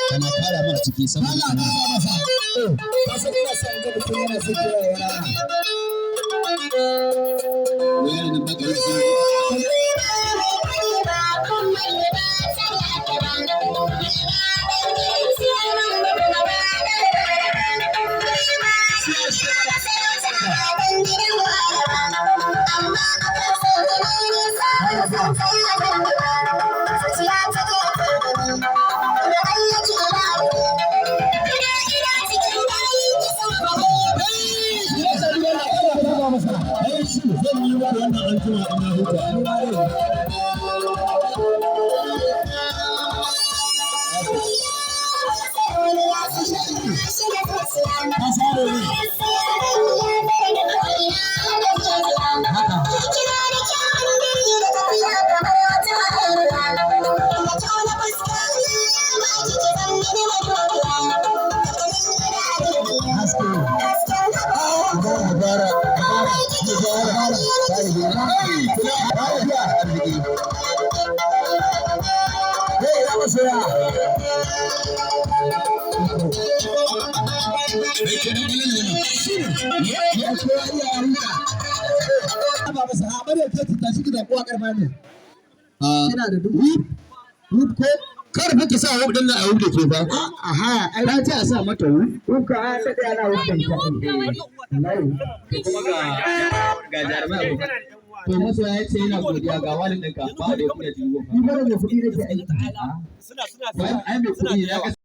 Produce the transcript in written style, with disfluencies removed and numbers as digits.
kana kara mana ciki saboda ana masa ka san ina san ga mutum yana sakewa yana wayar da magana zan yi wa wannan an jima ina huta Kar ki sa hudun nan a wuce ke ba. Aha, ai na ce a sa mata wu. Kuka ta da yana wucin ta. Kuma ga jarumai. To maso ya ce yana godiya ga walin ɗinka ba da ya kuma jiwo. Ni ba da kuɗi nake aiki. Ai mai kuɗi ya